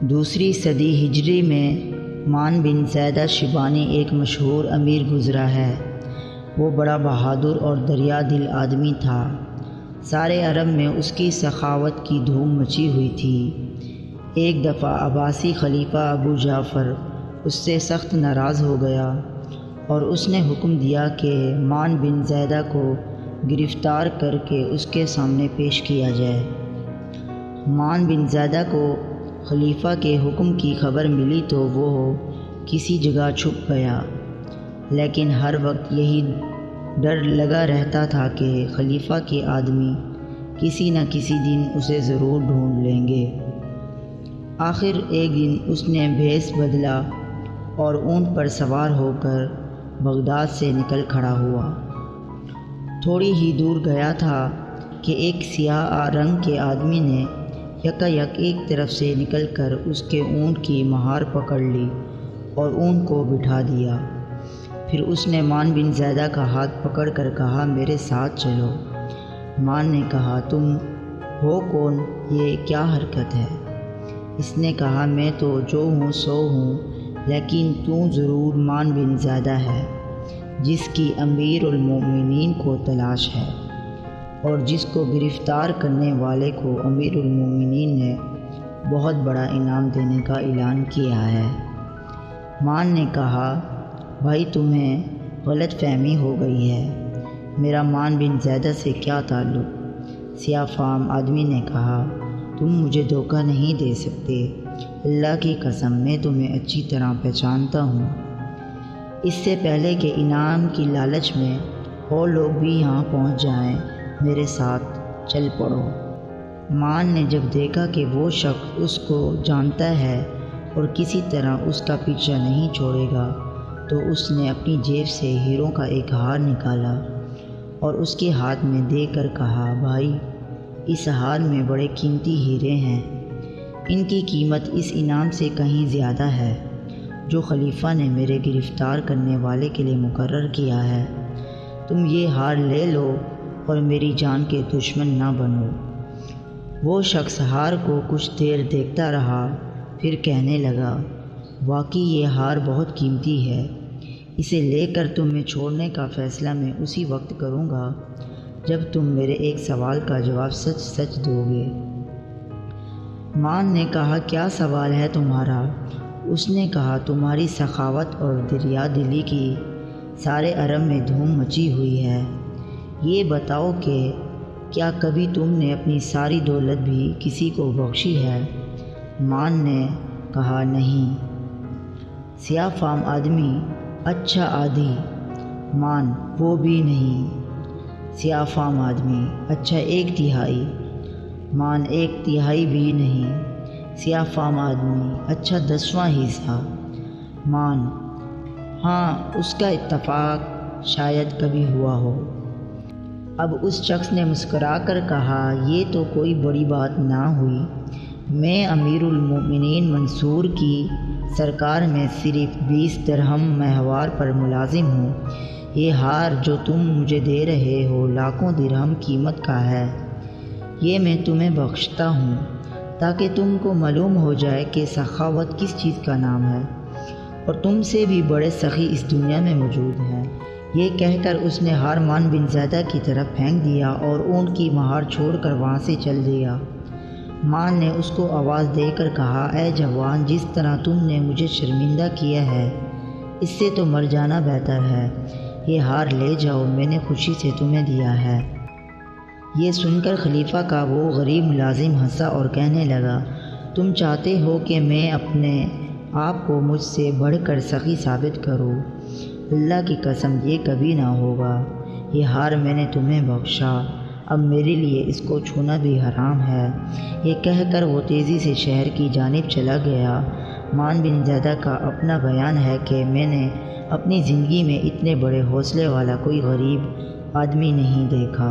دوسری صدی ہجری میں مان بن زیدہ شیبانی ایک مشہور امیر گزرا ہے۔ وہ بڑا بہادر اور دریا دل آدمی تھا۔ سارے عرب میں اس کی سخاوت کی دھوم مچی ہوئی تھی۔ ایک دفعہ عباسی خلیفہ ابو جعفر اس سے سخت ناراض ہو گیا اور اس نے حکم دیا کہ مان بن زیدہ کو گرفتار کر کے اس کے سامنے پیش کیا جائے۔ مان بن زیدہ کو خلیفہ کے حکم کی خبر ملی تو وہ کسی جگہ چھپ گیا، لیکن ہر وقت یہی ڈر لگا رہتا تھا کہ خلیفہ کے آدمی کسی نہ کسی دن اسے ضرور ڈھونڈ لیں گے۔ آخر ایک دن اس نے بھیس بدلا اور اونٹ پر سوار ہو کر بغداد سے نکل کھڑا ہوا۔ تھوڑی ہی دور گیا تھا کہ ایک سیاہ رنگ کے آدمی نے یک ایک طرف سے نکل کر اس کے اونٹ کی مہار پکڑ لی اور اونٹ کو بٹھا دیا۔ پھر اس نے مان بن زیدہ کا ہاتھ پکڑ کر کہا، میرے ساتھ چلو۔ مان نے کہا، تم ہو کون؟ یہ کیا حرکت ہے؟ اس نے کہا، میں تو جو ہوں سو ہوں، لیکن تو ضرور مان بن زیدہ ہے جس کی امیر المومنین کو تلاش ہے اور جس کو گرفتار کرنے والے کو امیر المومنین نے بہت بڑا انعام دینے کا اعلان کیا ہے۔ مان نے کہا، بھائی تمہیں غلط فہمی ہو گئی ہے، میرا مان بن زیدہ سے کیا تعلق؟ سیاہ فام آدمی نے کہا، تم مجھے دھوکہ نہیں دے سکتے، اللہ کی قسم میں تمہیں اچھی طرح پہچانتا ہوں۔ اس سے پہلے کہ انعام کی لالچ میں اور لوگ بھی یہاں پہنچ جائیں، میرے ساتھ چل پڑو۔ مان نے جب دیکھا کہ وہ شخص اس کو جانتا ہے اور کسی طرح اس کا پیچھا نہیں چھوڑے گا، تو اس نے اپنی جیب سے ہیروں کا ایک ہار نکالا اور اس کے ہاتھ میں دے کر کہا، بھائی اس ہار میں بڑے قیمتی ہیرے ہیں، ان کی قیمت اس انعام سے کہیں زیادہ ہے جو خلیفہ نے میرے گرفتار کرنے والے کے لیے مقرر کیا ہے۔ تم یہ ہار لے لو اور میری جان کے دشمن نہ بنو۔ وہ شخص ہار کو کچھ دیر دیکھتا رہا، پھر کہنے لگا، واقعی یہ ہار بہت قیمتی ہے، اسے لے کر تمہیں چھوڑنے کا فیصلہ میں اسی وقت کروں گا جب تم میرے ایک سوال کا جواب سچ سچ دو گے۔ مان نے کہا، کیا سوال ہے تمہارا؟ اس نے کہا، تمہاری سخاوت اور دریا دلی کی سارے عرب میں دھوم مچی ہوئی ہے، یہ بتاؤ کہ کیا کبھی تم نے اپنی ساری دولت بھی کسی کو بخشی ہے؟ مان نے کہا، نہیں۔ سیاہ فام آدمی، اچھا آدھی۔ مان، وہ بھی نہیں۔ سیاہ فام آدمی، اچھا ایک تہائی۔ مان، ایک تہائی بھی نہیں۔ سیاہ فام آدمی، اچھا 10واں حصہ۔ مان، ہاں اس کا اتفاق شاید کبھی ہوا ہو۔ اب اس شخص نے مسکرا کر کہا، یہ تو کوئی بڑی بات نہ ہوئی، میں امیر المومنین منصور کی سرکار میں صرف 20 درہم ماہوار پر ملازم ہوں۔ یہ ہار جو تم مجھے دے رہے ہو لاکھوں درہم قیمت کا ہے، یہ میں تمہیں بخشتا ہوں تاکہ تم کو معلوم ہو جائے کہ سخاوت کس چیز کا نام ہے، اور تم سے بھی بڑے سخی اس دنیا میں موجود ہیں۔ یہ کہہ کر اس نے ہار مان بن زیدہ کی طرف پھینک دیا اور اونٹ کی مہار چھوڑ کر وہاں سے چل دیا۔ مان نے اس کو آواز دے کر کہا، اے جوان، جس طرح تم نے مجھے شرمندہ کیا ہے اس سے تو مر جانا بہتر ہے۔ یہ ہار لے جاؤ، میں نے خوشی سے تمہیں دیا ہے۔ یہ سن کر خلیفہ کا وہ غریب ملازم ہنسا اور کہنے لگا، تم چاہتے ہو کہ میں اپنے آپ کو مجھ سے بڑھ کر سخی ثابت کروں؟ اللہ کی قسم یہ کبھی نہ ہوگا۔ یہ ہار میں نے تمہیں بخشا، اب میرے لیے اس کو چھونا بھی حرام ہے۔ یہ کہہ کر وہ تیزی سے شہر کی جانب چلا گیا۔ مان بن زیدہ کا اپنا بیان ہے کہ میں نے اپنی زندگی میں اتنے بڑے حوصلے والا کوئی غریب آدمی نہیں دیکھا۔